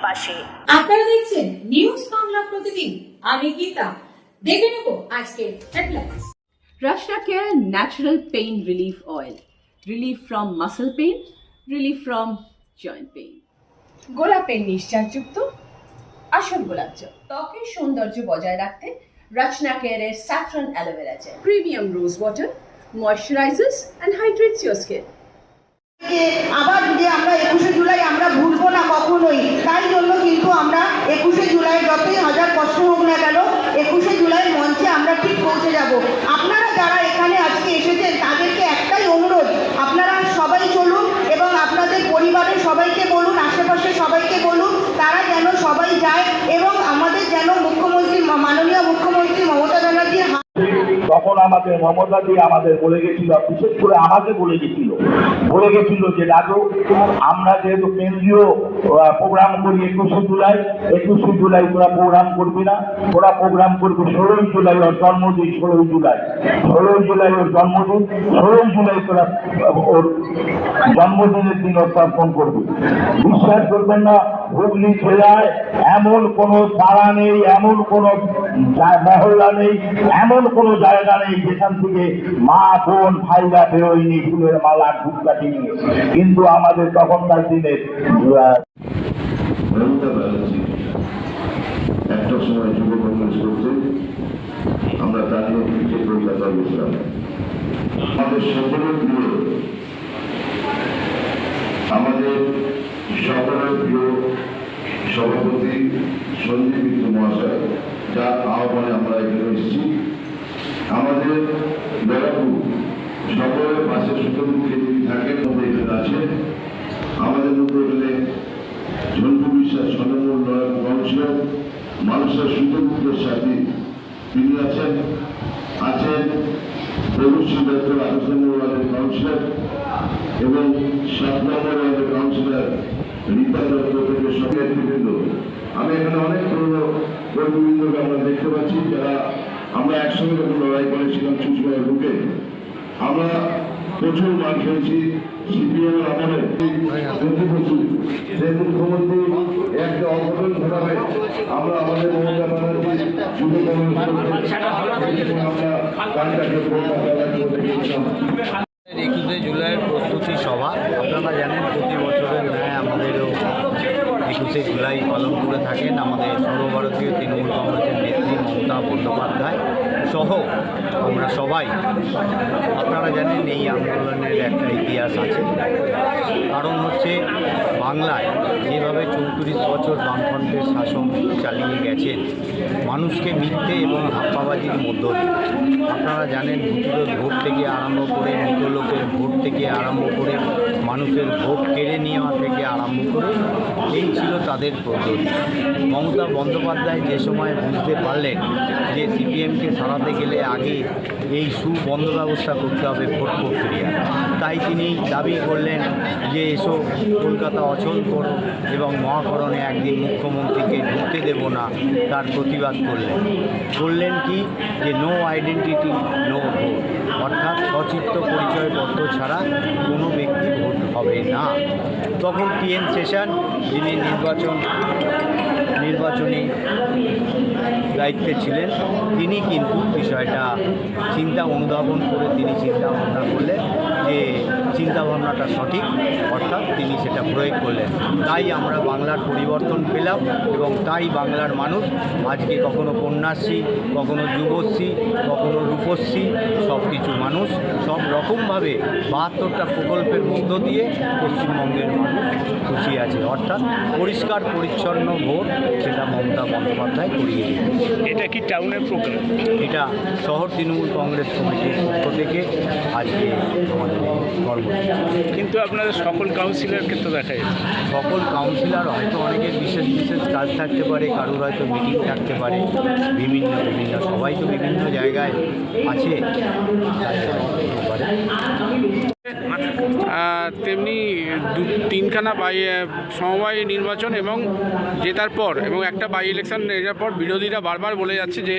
পাশে। আপনারা দেখছেন নিউজ বাংলা প্রতিদিন, আমি গীতা। দেখে নেব আজকে headlines. Rashna Care Natural Pain Relief Oil. Relief from muscle pain, relief from joint pain. গোলাপের নিশ্চাসযুক্ত আসল গোলাপ জল ত্বকের সৌন্দর্য বজায় রাখতে রাচনা কেয়ারের saffron aloe vera gel premium rose water moisturisers and hydrates your skin. আবার যদি আমরা 21শে জুলাই আমরা ভুলবো না কখনোই, তাই জন্য কিন্তু আমরা 21শে জুলাই যতই হাজার কষ্ট হোক না কেন 21শে জুলাই মঞ্চে আমরা ঠিক পৌঁছে যাব। আপনারা যারা এখানে আজকে এসেছেন তাদেরকে একটাই অনুরোধ, আপনারা সবাই চলুন এবং আপনাদের পরিবারের সবাইকে বলুন, আশেপাশে সবাইকে বলুন, তারা যেন সবাই যায় এবং আমাদের যেন মুখ্যমন্ত্রী মাননীয় মুখ্যমন্ত্রী মমতা ব্যানার্জির তখন আমাদের মমতা দিয়ে আমাদের বলে গেছিল, বিশেষ করে আমাকে বলে গেছিল যে দাদু আমরা যেহেতু কেন্দ্রীয় প্রোগ্রাম করি 21শে জুলাই তোরা প্রোগ্রাম করবি না, তোরা প্রোগ্রাম করবি 16ই জুলাই ওর জন্মদিন, 16ই জুলাই ওর জন্মদিন, 16ই জুলাই তোরা ওর জন্মদিনের দিন উদযাপন করবি। বিশ্বাস করবেন না, হুগলি জেলায় এমন কোনো পাড়া নেই, এমন কোনো মহল্লা নেই, এমন কোনো জায়গা নেই যেখান থেকে মা বোন ভাইরা বেরোয়নি ফুলের মালা ধূপকাঠি নিয়ে। কিন্তু আমাদের তখনকার দিনে মমতা ব্যানার্জি একটা সময় যুব কংগ্রেস করতে আমরা তার নেতৃত্বে কলকাতায় গেছিলাম। আমাদের সকলের প্রিয়, আমাদের সকলের প্রিয় সভাপতি সঞ্জীব মিত্র মহাশয় যার আহ্বানে আমরা এখানে এসেছি। আমাদের ব্যারাকপুর সকলের পাশে সুতমুখে তিনি থাকেন, এখানে আছেন। আমাদের মধ্যে এখানে ঝন্টু বিশ্বাস স্বর্ণমূল নয়ন কাউন্সিলর, মানুষের সুতমুখের সাথে তিনি আছেন প্রভুশ্রী ডক্টর আলোচনার কাউন্সিলর এবং 7 নম্বর ওয়ার্ডের কাউন্সিলর রীতা দত্ত থেকে সব নেতৃবৃন্দ। আমি এখানে অনেক পুরনো কর্মীবৃন্দকে আমরা দেখতে পাচ্ছি যারা আমরা একসঙ্গে যখন লড়াই করেছিলাম চুচুড়ার বুকে। আমরা প্রচুর মার খেয়েছি সিপিএম আমলে। সেই মুখ্যমন্ত্রী একটা অঘটন ঘটাবে, আমরা আমাদের মমতা ব্যানার্জি যুব কংগ্রেস আমরা গানটাকে 21শে জুলাইয়ের প্রস্তুতি সভা। আপনারা জানেন প্রতি বছরের ন্যায় আমাদেরও 21শে জুলাই পালন করে থাকেন আমাদের সর্বভারতীয় তৃণমূল কংগ্রেসের নেত্রী মমতা বন্দ্যোপাধ্যায় সহ আমরা সবাই। আপনারা জানেন এই আন্দোলনের একটা ইতিহাস আছে, কারণ হচ্ছে বাংলায় যেভাবে 34 বছর বামফ্রন্টের শাসন চালিয়ে গেছেন মানুষকে মিথ্যে এবং ধাপ্পাবাজির মধ্য দিয়ে। আপনারা জানেন ভুতুরের ভোট থেকে আরম্ভ করে মৃত লোকের ভোট থেকে আরম্ভ করে মানুষের ভোট কেড়ে নেওয়া থেকে আরম্ভ করে এই ছিল তাদের পদ্ধতি। মমতা বন্দ্যোপাধ্যায় যে সময় বুঝতে পারলেন যে সিপিএমকে সরাতে গেলে আগে এই সুবন্ধ ব্যবস্থা করতে হবে ভোট প্রক্রিয়া, তাই তিনি দাবি করলেন যে এসো কলকাতা অচল করো এবং মহাকরণে একদিন মুখ্যমন্ত্রীকে ঢুকতে দেব না, তার প্রতিবাদ করলেন কি যে নো আইডেন্টিটি নো ভোট, অর্থাৎ সচিত্র পরিচয়পত্র ছাড়া কোনো ব্যক্তি ভোট হবে না। তখন টিএন সেশন যিনি নির্বাচনী দায়িত্বে ছিলেন তিনি কিন্তু বিষয়টা অনুধাবন করে তিনি চিন্তাভাবনা করলেন যে চিন্তাভাবনাটা সঠিক, অর্থাৎ তিনি সেটা প্রয়োগ করলেন। তাই আমরা বাংলার পরিবর্তন পেলাম এবং তাই বাংলার মানুষ আজকে কখনো কন্যাশ্রী, কখনো যুবশ্রী, কখনো রূপশ্রী, সব কিছু মানুষ সব রকমভাবে 72টা প্রকল্পের মধ্য দিয়ে পশ্চিমবঙ্গের মানুষ খুশি আছে। অর্থাৎ পরিষ্কার পরিচ্ছন্ন ভোট সেটা মমতা বন্দ্যোপাধ্যায় করিয়ে দিয়েছে। এটা কি টাউনের প্রোগ্রাম? এটা শহর তৃণমূল কংগ্রেস কমিটির পক্ষ থেকে আজকে আমাদের কর্মসূচি। কিন্তু আপনাদের সকল কাউন্সিলরকে তো দেখা যাচ্ছে। সকল কাউন্সিলর হয়তো অনেকের বিশেষ কাজ থাকতে পারে, কারোর হয়তো মিটিং থাকতে পারে, বিভিন্ন সবাই তো বিভিন্ন জায়গায় আছে, তাই হতে পারে। তেমনি তিনখানা সমবায় নির্বাচন এবং জেতার পর এবং একটা বাই ইলেকশন জেতার পর বিরোধীরা বারবার বলে যাচ্ছে যে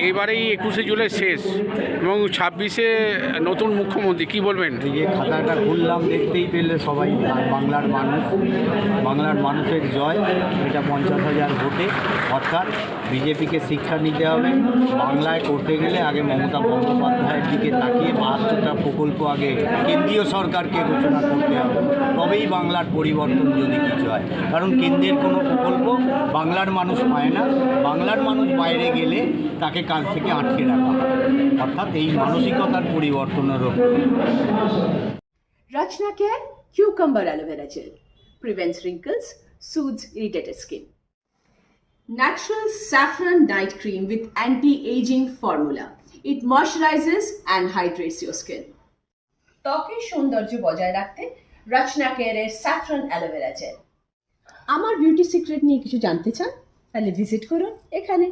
এবারেই 21শে জুলাই শেষ এবং 26শে নতুন মুখ্যমন্ত্রী, কি বলবেন? এই যে খাতাটা খুললাম, দেখতেই পেলে সবাই বাংলার মানুষের জয়। এটা 50,000 ভোটে, অর্থাৎ বিজেপিকে শিক্ষা নিতে হবে। বাংলায় করতে গেলে আগে মমতা বন্দ্যোপাধ্যায়ের দিকে তাকিয়ে 72টা প্রকল্প আগে কেন্দ্রীয় সরকারকে ঘোষণা করতে হবে, তবেই বাংলার পরিবর্তন যদি কিছু হয়। কারণ কেন্দ্রের কোনো প্রকল্প বাংলার মানুষ পায় না, বাংলার মানুষ বাইরে গেলে তাকে কাজ থেকে আটকে রাখা হয়, অর্থাৎ এই মানসিকতার পরিবর্তনের ওপর। Rachna Care Cucumber Aloe Vera Gel prevents wrinkles, soothes irritated skin. Natural saffron night cream with anti-aging formula. It moisturizes and hydrates your skin. ত্বকের সৌন্দর্য বজায় রাখতে রচনা কেয়ারের স্যাফরন অ্যালোভেরা জেল। আমার বিউটি সিক্রেট নিয়ে কিছু জানতে চান? তাহলে ভিজিট করুন এখানে।